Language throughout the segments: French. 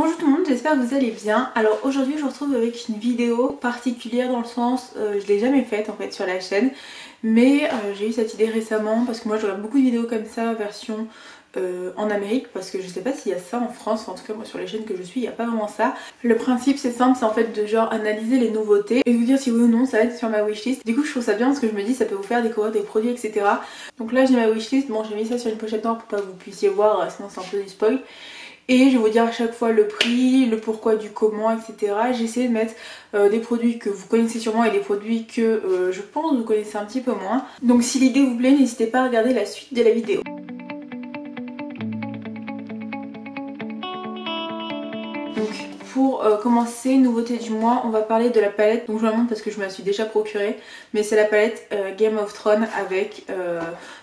Bonjour tout le monde, j'espère que vous allez bien. Alors aujourd'hui je vous retrouve avec une vidéo particulière dans le sens, je l'ai jamais faite en fait sur la chaîne, mais j'ai eu cette idée récemment parce que moi je regarde beaucoup de vidéos comme ça version en Amérique, parce que je sais pas s'il y a ça en France, en tout cas moi sur les chaînes que je suis il n'y a pas vraiment ça. Le principe c'est simple, c'est en fait de genre analyser les nouveautés et vous dire si oui ou non ça va être sur ma wishlist. Du coup je trouve ça bien parce que je me dis ça peut vous faire découvrir des produits etc. Donc là j'ai ma wishlist, bon j'ai mis ça sur une pochette noire pour pas que vous puissiez voir sinon c'est un peu du spoil. Et je vais vous dire à chaque fois le prix, le pourquoi du comment, etc. J'ai essayé de mettre des produits que vous connaissez sûrement et des produits que je pense que vous connaissez un petit peu moins. Donc si l'idée vous plaît, n'hésitez pas à regarder la suite de la vidéo. Donc pour commencer, nouveauté du mois, on va parler de la palette. Donc je vous la montre parce que je me la suis déjà procurée. Mais c'est la palette Game of Thrones avec,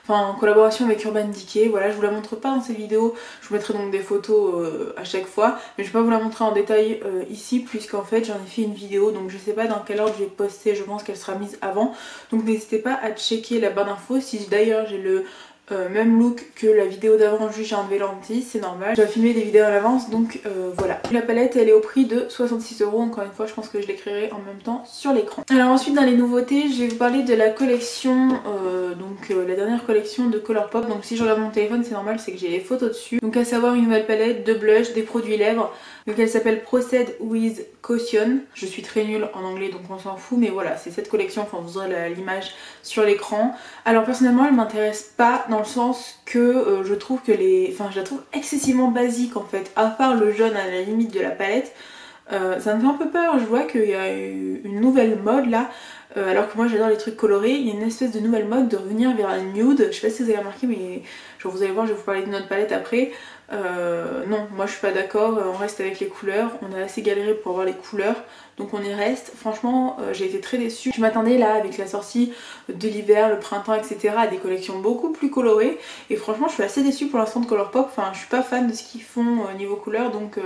en collaboration avec Urban Decay. Voilà, je vous la montre pas dans ces vidéos. Je vous mettrai donc des photos à chaque fois. Mais je vais pas vous la montrer en détail ici puisqu'en fait j'en ai fait une vidéo. Donc je sais pas dans quelle ordre je vais poster. Je pense qu'elle sera mise avant. Donc n'hésitez pas à checker la barre d'infos. Si d'ailleurs j'ai le même look que la vidéo d'avant, juste j'ai enlevé lentilles, c'est normal. J'ai filmé des vidéos à l'avance donc voilà. La palette elle est au prix de 66 €, encore une fois je pense que je l'écrirai en même temps sur l'écran. Alors ensuite dans les nouveautés je vais vous parler de la collection, la dernière collection de Colourpop. Donc si je regarde mon téléphone c'est normal, c'est que j'ai les photos dessus. Donc à savoir une nouvelle palette de blush, des produits lèvres. Donc elle s'appelle Proceed with Caution. Je suis très nulle en anglais donc on s'en fout, mais voilà c'est cette collection, enfin vous aurez l'image sur l'écran. Alors personnellement elle m'intéresse pas dans le sens que je trouve que je la trouve excessivement basique en fait, à part le jaune à la limite de la palette. Ça me fait un peu peur, je vois qu'il y a une nouvelle mode là, alors que moi j'adore les trucs colorés, il y a une espèce de nouvelle mode de revenir vers un nude, je sais pas si vous avez remarqué mais genre vous allez voir, je vais vous parler de notre palette après. Non, moi je suis pas d'accord, on reste avec les couleurs, on a assez galéré pour avoir les couleurs, donc on y reste. Franchement j'ai été très déçue, je m'attendais là avec la sortie de l'hiver, le printemps etc à des collections beaucoup plus colorées et franchement je suis assez déçue pour l'instant de Colourpop, enfin je suis pas fan de ce qu'ils font niveau couleur donc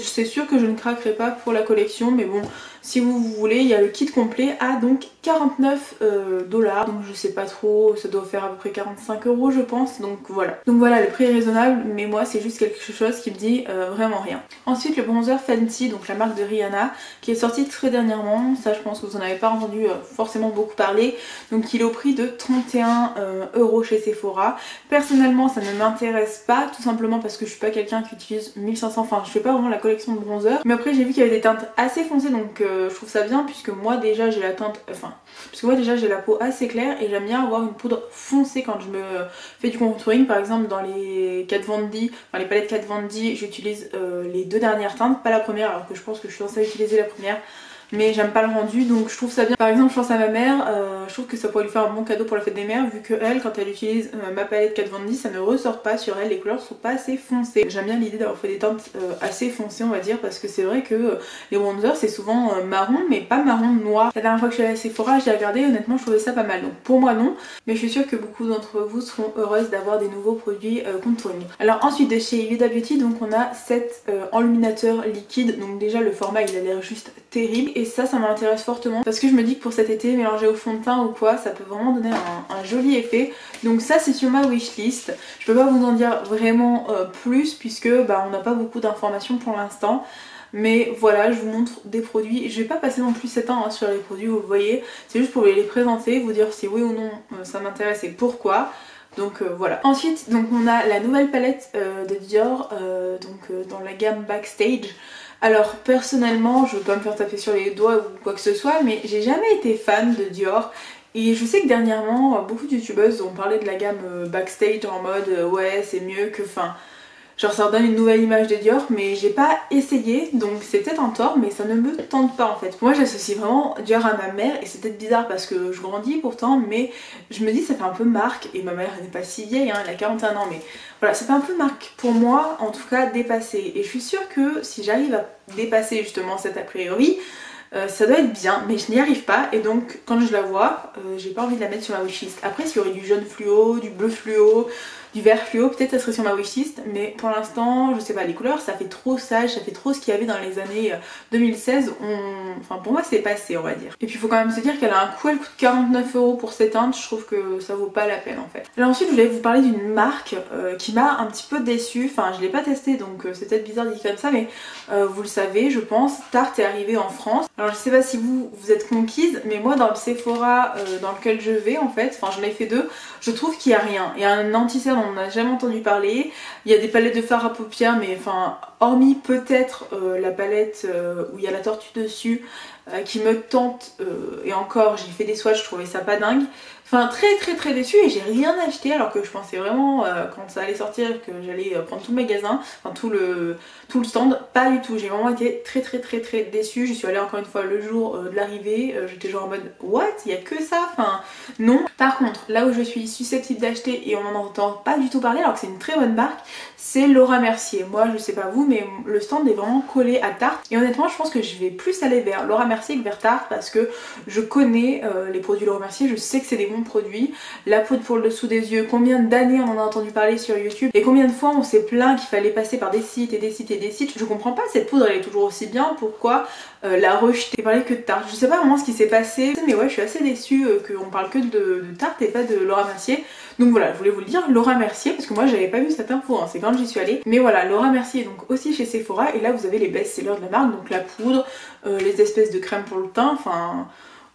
c'est sûr que je ne craquerai pas pour la collection, mais bon si vous voulez il y a le kit complet à donc 49 $, donc je sais pas trop, ça doit faire à peu près 45 € je pense, donc voilà le prix est raisonnable, mais moi c'est juste quelque chose qui me dit vraiment rien. Ensuite le bronzer Fenty, donc la marque de Rihanna qui est sortie très dernièrement, ça je pense que vous en avez pas entendu forcément beaucoup parler, donc il est au prix de 31 € chez Sephora. Personnellement ça ne m'intéresse pas, tout simplement parce que je suis pas quelqu'un qui utilise 1500, enfin je fais pas vraiment la collection de bronzer, mais après j'ai vu qu'il y avait des teintes assez foncées donc je trouve ça bien puisque moi déjà j'ai la teinte, j'ai la peau assez claire et j'aime bien avoir une poudre foncée quand je me fais du contouring. Par exemple dans les Kat Von D, dans les palettes Kat Von D j'utilise les deux dernières teintes, pas la première alors que je pense que je suis censée utiliser la première, mais j'aime pas le rendu donc je trouve ça bien. Par exemple je pense à ma mère, je trouve que ça pourrait lui faire un bon cadeau pour la fête des mères vu que elle quand elle utilise ma palette Kat Von D ça ne ressort pas sur elle, les couleurs sont pas assez foncées. J'aime bien l'idée d'avoir fait des teintes assez foncées on va dire, parce que c'est vrai que les bronzers c'est souvent marron mais pas marron noir. La dernière fois que je suis allée à Sephora j'ai regardé, honnêtement je trouvais ça pas mal, donc pour moi non, mais je suis sûre que beaucoup d'entre vous seront heureuses d'avoir des nouveaux produits contouring. Alors ensuite de chez Huda Beauty donc on a cet enluminateur liquide, donc déjà le format il a l'air juste terrible et ça m'intéresse fortement parce que je me dis que pour cet été mélanger au fond de teint ou quoi ça peut vraiment donner un joli effet, donc ça c'est sur ma wishlist. Je peux pas vous en dire vraiment plus puisque on n'a pas beaucoup d'informations pour l'instant. Mais voilà, je vous montre des produits. Je vais pas passer non plus 7 ans sur les produits, vous le voyez. C'est juste pour les présenter, vous dire si oui ou non ça m'intéresse et pourquoi. Donc voilà. Ensuite donc on a la nouvelle palette de Dior dans la gamme Backstage. Alors personnellement je veux pas me faire taper sur les doigts ou quoi que ce soit, mais j'ai jamais été fan de Dior. Et je sais que dernièrement beaucoup de youtubeuses ont parlé de la gamme Backstage en mode ouais c'est mieux que genre ça redonne une nouvelle image de Dior, mais j'ai pas essayé donc c'est peut-être un tort, mais ça ne me tente pas en fait. Moi j'associe vraiment Dior à ma mère et c'est peut-être bizarre parce que je grandis pourtant, mais je me dis ça fait un peu marque, et ma mère elle n'est pas si vieille hein, elle a 41 ans, mais voilà ça fait un peu marque pour moi en tout cas dépassée, et je suis sûre que si j'arrive à dépasser justement cet a priori ça doit être bien, mais je n'y arrive pas et donc quand je la vois j'ai pas envie de la mettre sur ma wishlist. Après s'il y aurait du jaune fluo, du bleu fluo, du vert fluo, peut-être ça serait sur ma wishlist, mais pour l'instant je sais pas, les couleurs ça fait trop sage, ça fait trop ce qu'il y avait dans les années 2016, enfin pour moi c'est passé on va dire. Et puis il faut quand même se dire qu'elle a un coût, elle coûte 49 € pour cette teinte, je trouve que ça vaut pas la peine en fait. Alors ensuite je voulais vous parler d'une marque qui m'a un petit peu déçue, enfin je l'ai pas testée donc c'est peut-être bizarre dit comme ça, mais vous le savez je pense, Tarte est arrivé en France. Alors je sais pas si vous êtes conquise, mais moi dans le Sephora dans lequel je vais en fait, enfin j'en ai fait deux, je trouve qu'il y a rien. Il y a un anti-cerne, on n'en a jamais entendu parler, il y a des palettes de fard à paupières, mais enfin hormis peut-être la palette où il y a la tortue dessus qui me tente, et encore j'ai fait des swatchs, je trouvais ça pas dingue. Enfin très déçue et j'ai rien acheté alors que je pensais vraiment quand ça allait sortir que j'allais prendre tout le magasin, enfin tout le stand, pas du tout. J'ai vraiment été très déçue. Je suis allée encore une fois le jour de l'arrivée, j'étais genre en mode what, il y a que ça, enfin non. Par contre là où je suis susceptible d'acheter et on n'en entend pas du tout parler alors que c'est une très bonne marque, c'est Laura Mercier. Moi je sais pas vous mais le stand est vraiment collé à Tarte et honnêtement je pense que je vais plus aller vers Laura Mercier que vers Tarte parce que je connais les produits Laura Mercier, je sais que c'est des bons produits. La poudre pour le dessous des yeux, combien d'années on en a entendu parler sur YouTube et combien de fois on s'est plaint qu'il fallait passer par des sites et des sites et des sites. Je comprends pas, cette poudre elle est toujours aussi bien, pourquoi la rejeter et parler que de Tarte. Je sais pas vraiment ce qui s'est passé mais ouais je suis assez déçue qu'on parle que de Tarte et pas de Laura Mercier. Donc voilà, je voulais vous le dire, Laura Mercier, parce que moi j'avais pas vu cette info, hein, c'est quand j'y suis allée. Mais voilà, Laura Mercier est donc aussi chez Sephora et là vous avez les best-sellers de la marque, donc la poudre, les espèces de crème pour le teint, enfin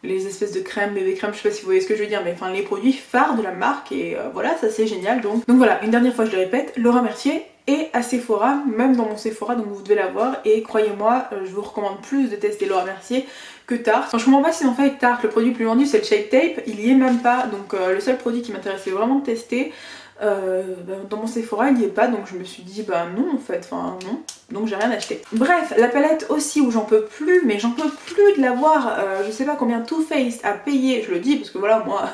les espèces de crème, bébé crème, je sais pas si vous voyez ce que je veux dire, mais enfin les produits phares de la marque et voilà, ça c'est génial. Donc voilà, une dernière fois je le répète, Laura Mercier et à Sephora, même dans mon Sephora, donc vous devez la voir et croyez-moi, je vous recommande plus de tester Laura Mercier que Tarte. Enfin, je comprends pas ce qu'ils ont fait avec Tarte, le produit le plus vendu c'est le Shape Tape, il y est même pas, donc le seul produit qui m'intéressait vraiment de tester, dans mon Sephora il n'y est pas, donc je me suis dit bah non en fait, enfin non, donc j'ai rien acheté. Bref, la palette aussi où j'en peux plus, mais j'en peux plus de la voir, je sais pas combien Too Faced a payé, je le dis parce que voilà moi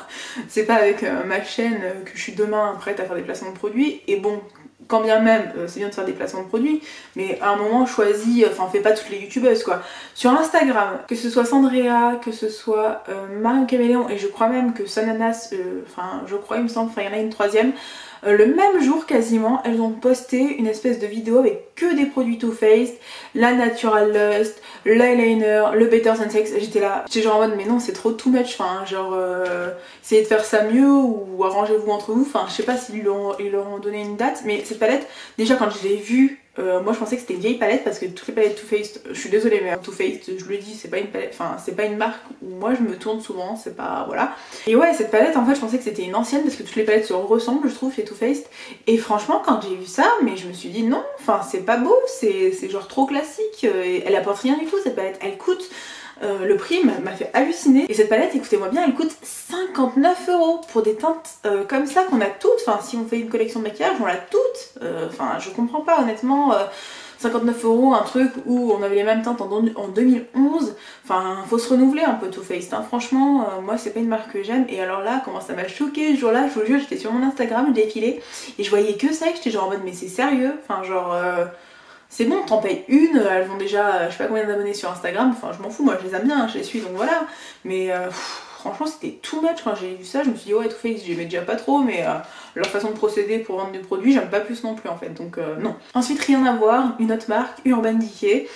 c'est pas avec ma chaîne que je suis demain prête à faire des placements de produits, et bon quand bien même c'est bien de faire des placements de produits, mais à un moment choisis, enfin fais pas toutes les youtubeuses quoi. Sur Instagram, que ce soit Sandrea, que ce soit Marion Caméléon, et je crois même que Sananas, enfin je crois il me semble, enfin il y en a une troisième, le même jour quasiment, elles ont posté une espèce de vidéo avec que des produits Too Faced, la Natural Lust, l'eyeliner, le Better Than Sex. J'étais là, j'étais genre en mode mais non c'est trop too much, enfin genre essayez de faire ça mieux ou arrangez-vous entre vous, enfin je sais pas s'ils leur ont donné une date, mais cette palette, déjà quand je l'ai vue, moi je pensais que c'était une vieille palette parce que toutes les palettes Too Faced, je suis désolée mais Too Faced, je le dis, c'est pas une palette, enfin c'est pas une marque où moi je me tourne souvent, c'est pas, voilà. Et ouais cette palette en fait je pensais que c'était une ancienne parce que toutes les palettes se ressemblent je trouve chez Too Faced, et franchement quand j'ai vu ça, mais je me suis dit non, enfin c'est pas beau, c'est genre trop classique, et elle apporte rien du tout cette palette, elle coûte... le prix m'a fait halluciner, et cette palette, écoutez-moi bien, elle coûte 59 € pour des teintes comme ça qu'on a toutes, enfin si on fait une collection de maquillage on l'a toutes, enfin je comprends pas honnêtement, 59 €, un truc où on avait les mêmes teintes en 2011, enfin faut se renouveler un peu Too Faced, hein. Franchement moi c'est pas une marque que j'aime, et alors là comment ça m'a choqué ce jour là, je vous jure j'étais sur mon Instagram, je défilais et je voyais que ça et j'étais genre en mode mais c'est sérieux, enfin genre... c'est bon, t'en payes une, elles vont déjà, je sais pas combien d'abonnés sur Instagram, enfin je m'en fous, moi je les aime bien, je les suis donc voilà, mais franchement c'était too much. Quand j'ai vu ça je me suis dit ouais Too Faced j'aimais déjà pas trop, mais leur façon de procéder pour vendre des produits j'aime pas plus non plus en fait, donc non. Ensuite rien à voir, une autre marque, Urban Decay.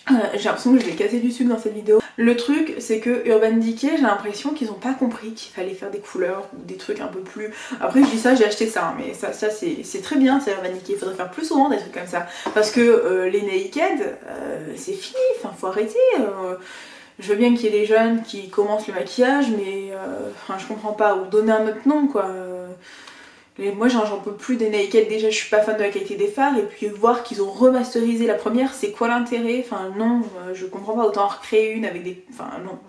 J'ai l'impression que je vais casser du sucre dans cette vidéo. Le truc c'est que Urban Decay, j'ai l'impression qu'ils ont pas compris qu'il fallait faire des couleurs ou des trucs un peu plus... Après je dis ça, j'ai acheté ça, hein, mais ça c'est très bien, c'est Urban Decay, il faudrait faire plus souvent des trucs comme ça. Parce que les naked, c'est fini, enfin faut arrêter. Je veux bien qu'il y ait des jeunes qui commencent le maquillage, mais enfin je comprends pas, ou donner un autre nom quoi. Moi j'en peux plus des naked, déjà je suis pas fan de la qualité des fards, et puis voir qu'ils ont remasterisé la première, c'est quoi l'intérêt? Enfin non, je comprends pas, autant en recréer une avec des... Enfin non,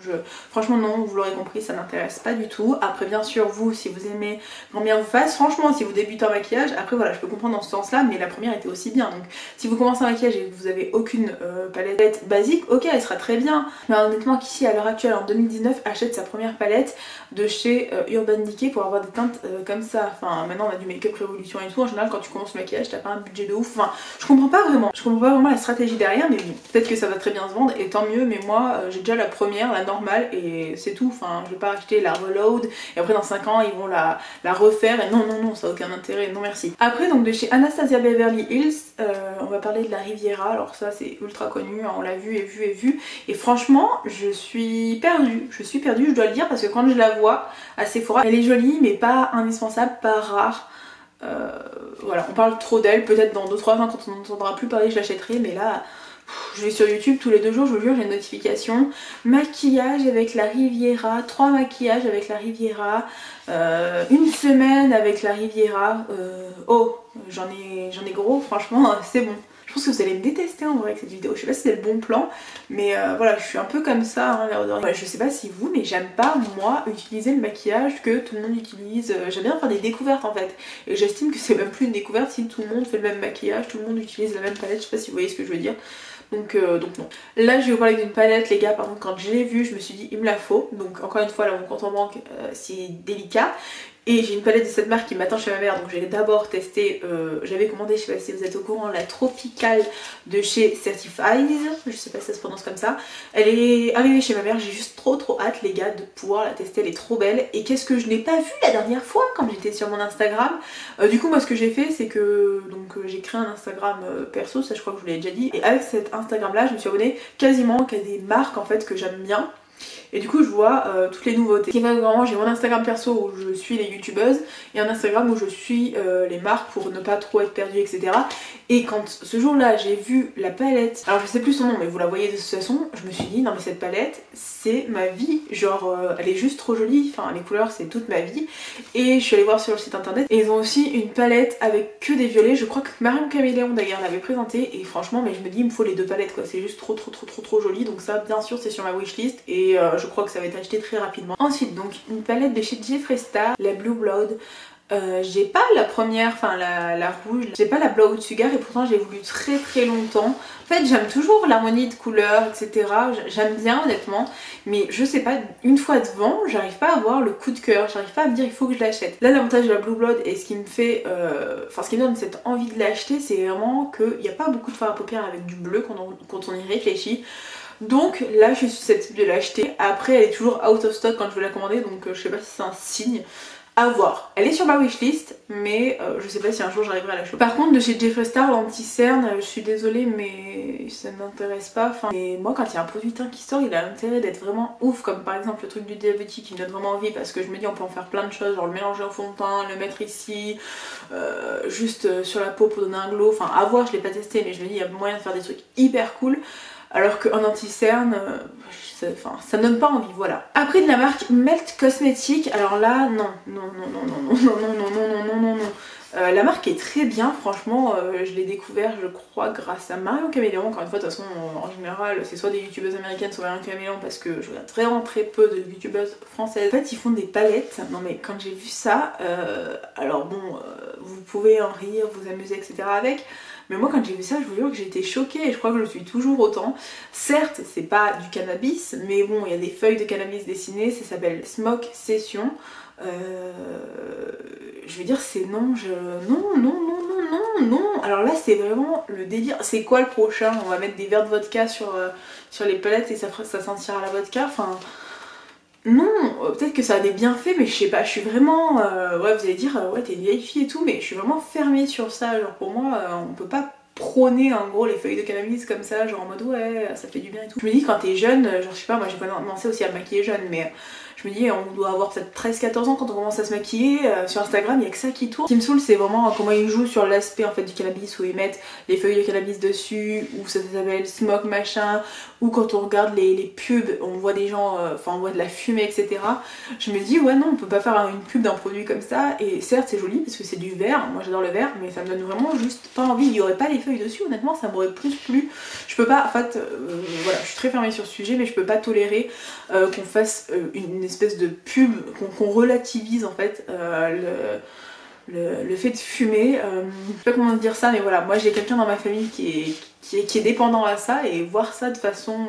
franchement non, vous l'aurez compris, ça m'intéresse pas du tout. Après bien sûr vous, si vous aimez combien vous fasse, franchement si vous débutez en maquillage, après voilà je peux comprendre dans ce sens là, mais la première était aussi bien, donc si vous commencez un maquillage et que vous avez aucune palette basique, ok elle sera très bien, mais honnêtement qu'ici à l'heure actuelle en 2019 achète sa première palette de chez Urban Decay pour avoir des teintes comme ça, enfin maintenant on a du make-up révolution et tout, en général quand tu commences le maquillage t'as pas un budget de ouf, enfin je comprends pas vraiment la stratégie derrière, mais bon, peut-être que ça va très bien se vendre et tant mieux, mais moi j'ai déjà la première, la normale et c'est tout, enfin je vais pas acheter la Reload et après dans 5 ans ils vont la refaire et non ça a aucun intérêt, non merci. Après donc de chez Anastasia Beverly Hills, on va parler de la Riviera, alors ça c'est ultra connu, hein, on l'a vu et franchement je suis perdue, je dois le dire, parce que quand je la vois à Sephora, elle est jolie mais pas indispensable, pas rare. Voilà, on parle trop d'elle, peut-être dans 2-3 ans quand on n'entendra plus parler je l'achèterai, mais là je vais sur YouTube tous les 2 jours, je vous jure, j'ai une notification maquillage avec la Riviera, 3 maquillages avec la Riviera, une semaine avec la Riviera, oh j'en ai gros, franchement c'est bon. Je pense que vous allez me détester en vrai avec cette vidéo, je sais pas si c'est le bon plan, mais voilà, je suis un peu comme ça, hein, l'air de rien. Je sais pas si vous, mais j'aime pas moi utiliser le maquillage que tout le monde utilise, j'aime bien faire des découvertes en fait, et j'estime que c'est même plus une découverte si tout le monde fait le même maquillage, tout le monde utilise la même palette, je sais pas si vous voyez ce que je veux dire. Donc non. Là je vais vous parler d'une palette les gars, par contre quand je l'ai vue je me suis dit il me la faut, donc encore une fois là mon compte en banque c'est délicat. Et j'ai une palette de cette marque qui m'attend chez ma mère, donc j'ai d'abord testé, j'avais commandé, je sais pas si vous êtes au courant, la Tropical de chez Certified, je sais pas si ça se prononce comme ça. Elle est arrivée chez ma mère, j'ai juste trop hâte les gars de pouvoir la tester, elle est trop belle. Et qu'est-ce que je n'ai pas vu la dernière fois quand j'étais sur mon Instagram, du coup moi ce que j'ai fait c'est que j'ai créé un Instagram perso, ça je crois que je vous l'ai déjà dit. Et avec cet Instagram là je me suis abonnée quasiment qu'à des marques en fait que j'aime bien. Et du coup je vois toutes les nouveautés. Qui fait vraiment j'ai mon Instagram perso où je suis les youtubeuses et un Instagram où je suis les marques pour ne pas trop être perdue, etc. Et quand ce jour là j'ai vu la palette, alors je sais plus son nom mais vous la voyez de toute façon, je me suis dit non mais cette palette c'est ma vie, genre elle est juste trop jolie, enfin les couleurs c'est toute ma vie. Et je suis allée voir sur le site internet et ils ont aussi une palette avec que des violets, je crois que Marion Caméléon d'ailleurs l'avait présenté et franchement mais je me dis il me faut les 2 palettes quoi, c'est juste trop joli, donc ça bien sûr c'est sur ma wishlist et je crois que ça va être acheté très rapidement. Ensuite donc une palette de chez Jeffree Star, la Blue Blood. J'ai pas la première, enfin la rouge, j'ai pas la Blowout Sugar et pourtant j'ai voulu très longtemps. En fait j'aime toujours l'harmonie de couleurs etc, j'aime bien honnêtement, mais je sais pas, une fois devant j'arrive pas à avoir le coup de cœur, j'arrive pas à me dire il faut que je l'achète. Là l'avantage de la Blue Blood et ce qui me fait, enfin ce qui me donne cette envie de l'acheter c'est vraiment qu'il n'y a pas beaucoup de fard à paupières avec du bleu quand on y réfléchit. Donc là je suis susceptible de l'acheter, après elle est toujours out of stock quand je veux la commander donc je sais pas si c'est un signe. À voir. Elle est sur ma wishlist, mais je sais pas si un jour j'arriverai à la choper. Par contre, de chez Jeffree Star, l'anti-cerne, je suis désolée, mais ça ne m'intéresse pas. Enfin, et moi, quand il y a un produit teint qui sort, il a l'intérêt d'être vraiment ouf, comme par exemple le truc du diabétique qui me donne vraiment envie parce que je me dis on peut en faire plein de choses, genre le mélanger au fond de teint, le mettre ici, juste sur la peau pour donner un glow. Enfin, à voir, je l'ai pas testé, mais je me dis il y a moyen de faire des trucs hyper cool. Alors qu'un anti-cerne, ça ne donne pas envie, voilà. Après de la marque Melt Cosmetics, alors là, non. La marque est très bien, franchement, je l'ai découvert, je crois, grâce à Marion Caméléon. Encore une fois, de toute façon, en général, c'est soit des youtubeuses américaines, soit Marion Caméléon, parce que je regarde vraiment très peu de youtubeuses françaises. En fait, ils font des palettes. Non mais quand j'ai vu ça, alors bon, vous pouvez en rire, vous amuser, etc. avec. Mais moi quand j'ai vu ça je vous jure que j'ai été choquée et je crois que je suis toujours autant. Certes c'est pas du cannabis mais bon il y a des feuilles de cannabis dessinées, ça s'appelle Smoke Session. Je veux dire c'est non, non. Alors là c'est vraiment le délire. C'est quoi le prochain? On va mettre des verres de vodka sur les palettes et ça sentira la vodka, enfin... Non, peut-être que ça a des bienfaits mais je sais pas, je suis vraiment... ouais vous allez dire, ouais t'es une vieille fille et tout, mais je suis vraiment fermée sur ça, genre pour moi on peut pas prôner en gros les feuilles de cannabis comme ça, genre en mode ouais ça fait du bien et tout. Je me dis quand t'es jeune, genre je sais pas, moi j'ai commencé aussi à me maquiller jeune mais... Je me dis on doit avoir peut-être 13-14 ans quand on commence à se maquiller, sur Instagram il y a que ça qui tourne. Ce qui me saoule c'est vraiment comment ils jouent sur l'aspect en fait du cannabis, où ils mettent les feuilles de cannabis dessus, ou ça s'appelle smoke machin, ou quand on regarde les pubs on voit des gens, enfin on voit de la fumée etc. Je me dis ouais non on peut pas faire une pub d'un produit comme ça, et certes c'est joli parce que c'est du vert, moi j'adore le vert, mais ça me donne vraiment juste pas envie, il y aurait pas les feuilles dessus honnêtement ça m'aurait plus plu. Je peux pas, en fait voilà je suis très fermée sur ce sujet mais je peux pas tolérer qu'on fasse une espèce de pub, qu'on relativise en fait le fait de fumer, je sais pas comment dire ça mais voilà, moi j'ai quelqu'un dans ma famille qui est dépendant à ça et voir ça de façon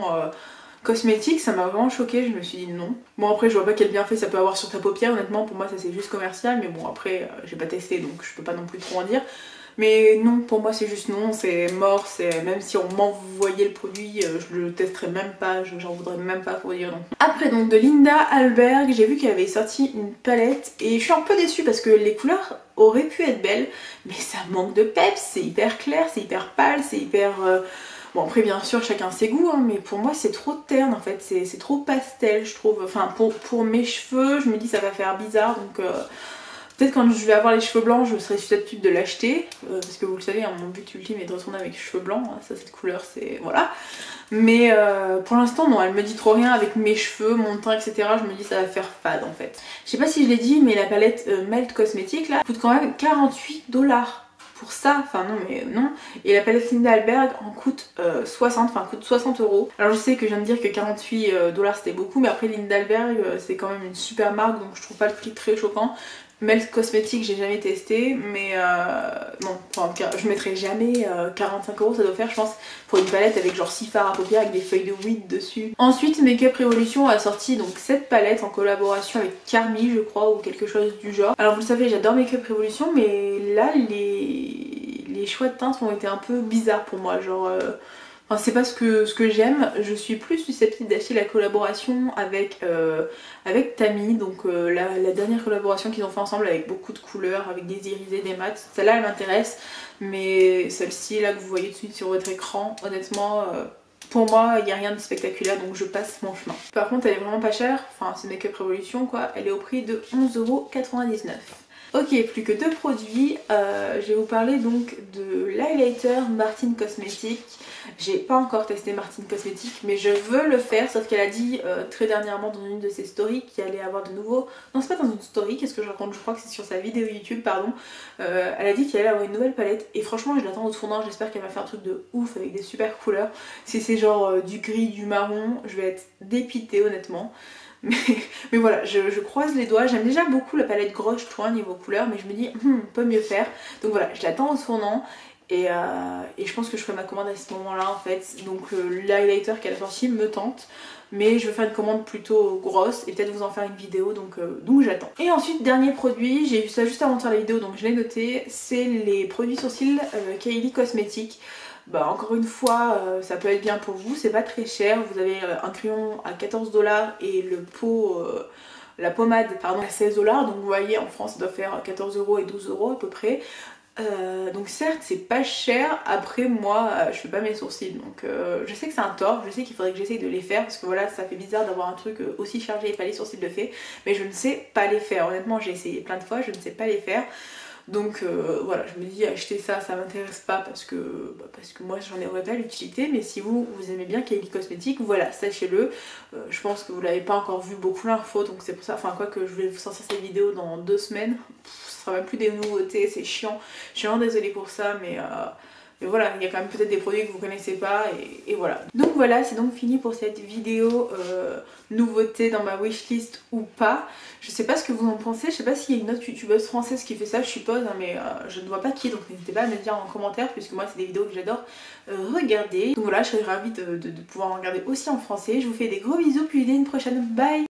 Cosmétique, ça m'a vraiment choquée, je me suis dit non. Bon après je vois pas quel bienfait ça peut avoir sur ta paupière, honnêtement pour moi ça c'est juste commercial, mais bon après j'ai pas testé donc je peux pas non plus trop en dire. Mais non, pour moi c'est juste non, c'est mort, c'est même si on m'envoyait le produit, je le testerais même pas, j'en voudrais même pas pour dire non. Après donc de Linda Alberg, j'ai vu qu'elle avait sorti une palette et je suis un peu déçue parce que les couleurs auraient pu être belles, mais ça manque de peps, c'est hyper clair, c'est hyper pâle, c'est hyper... Bon après bien sûr chacun ses goûts hein, mais pour moi c'est trop terne en fait, c'est trop pastel je trouve. Enfin pour mes cheveux je me dis ça va faire bizarre donc peut-être quand je vais avoir les cheveux blancs je serai susceptible de l'acheter parce que vous le savez hein, mon but ultime est de retourner avec les cheveux blancs, hein, ça cette couleur c'est... voilà. Mais pour l'instant non, elle me dit trop rien avec mes cheveux, mon teint etc, je me dis ça va faire fade en fait. Je sais pas si je l'ai dit mais la palette Melt Cosmétique là coûte quand même 48$. Pour ça, enfin non mais non. Et la palette Linda Alberg en coûte 60, enfin coûte 60€. Alors je sais que je viens de dire que 48$ c'était beaucoup, mais après Linda Alberg c'est quand même une super marque donc je trouve pas le prix très choquant. Melt Cosmétique j'ai jamais testé mais non, enfin, je mettrais jamais 45€, ça doit faire je pense pour une palette avec genre 6 fards à paupières avec des feuilles de weed dessus. Ensuite Makeup Revolution a sorti donc cette palette en collaboration avec Carmi je crois ou quelque chose du genre. Alors vous le savez j'adore Makeup Revolution mais là les choix de teintes ont été un peu bizarres pour moi genre... Enfin, c'est pas ce que j'aime, je suis plus susceptible d'acheter la collaboration avec Tammy, donc la dernière collaboration qu'ils ont fait ensemble avec beaucoup de couleurs, avec des irisés, des mats, celle-là elle m'intéresse, mais celle-ci là que vous voyez tout de suite sur votre écran, honnêtement pour moi il n'y a rien de spectaculaire donc je passe mon chemin. Par contre elle est vraiment pas chère, enfin c'est Makeup Revolution quoi, elle est au prix de 11,99€. Ok, plus que deux produits, je vais vous parler donc de l'highlighter Martin Cosmetics. J'ai pas encore testé Martin Cosmetics mais je veux le faire, sauf qu'elle a dit très dernièrement dans une de ses stories qu'il allait avoir de nouveaux... Non c'est pas dans une story, qu'est-ce que je raconte, je crois que c'est sur sa vidéo YouTube pardon. Elle a dit qu'elle allait avoir une nouvelle palette et franchement je l'attends au tournant, j'espère qu'elle va faire un truc de ouf avec des super couleurs. Si c'est genre du gris, du marron, je vais être dépitée honnêtement. Mais voilà, je croise les doigts, j'aime déjà beaucoup la palette grosse je trouve niveau couleur mais je me dis on peut mieux faire. Donc voilà, je l'attends au tournant et je pense que je ferai ma commande à ce moment là en fait. Donc l'highlighter qu'elle a sorti me tente mais je vais faire une commande plutôt grosse et peut-être vous en faire une vidéo donc j'attends. Et ensuite dernier produit, j'ai vu ça juste avant de faire la vidéo donc je l'ai noté, c'est les produits sourcils Kylie Cosmetics. Bah encore une fois ça peut être bien pour vous, c'est pas très cher, vous avez un crayon à 14$ et le pot, la pommade pardon à 16$, donc vous voyez en France ça doit faire 14€ et 12€ à peu près. Donc certes c'est pas cher, après moi je fais pas mes sourcils donc je sais que c'est un tort, je sais qu'il faudrait que j'essaye de les faire parce que voilà ça fait bizarre d'avoir un truc aussi chargé et pas les sourcils de fait, mais je ne sais pas les faire, honnêtement j'ai essayé plein de fois, je ne sais pas les faire. Donc voilà, je me dis acheter ça, ça m'intéresse pas parce que moi j'en aurais pas l'utilité, mais si vous aimez bien Kylie Cosmetics, voilà, sachez-le. Je pense que vous l'avez pas encore vu beaucoup l'info, donc c'est pour ça, enfin quoi que je vais vous sortir cette vidéo dans 2 semaines, ce sera même plus des nouveautés, c'est chiant. Je suis vraiment désolée pour ça, mais voilà, il y a quand même peut-être des produits que vous connaissez pas et voilà. Donc voilà, c'est donc fini pour cette vidéo nouveauté dans ma wishlist ou pas. Je sais pas ce que vous en pensez, je sais pas s'il y a une autre youtubeuse française qui fait ça, je suppose, hein, mais je ne vois pas qui, donc n'hésitez pas à me le dire en commentaire puisque moi c'est des vidéos que j'adore regarder. Donc voilà, je serais ravie de pouvoir en regarder aussi en français. Je vous fais des gros bisous, puis je vous dis à une prochaine, bye!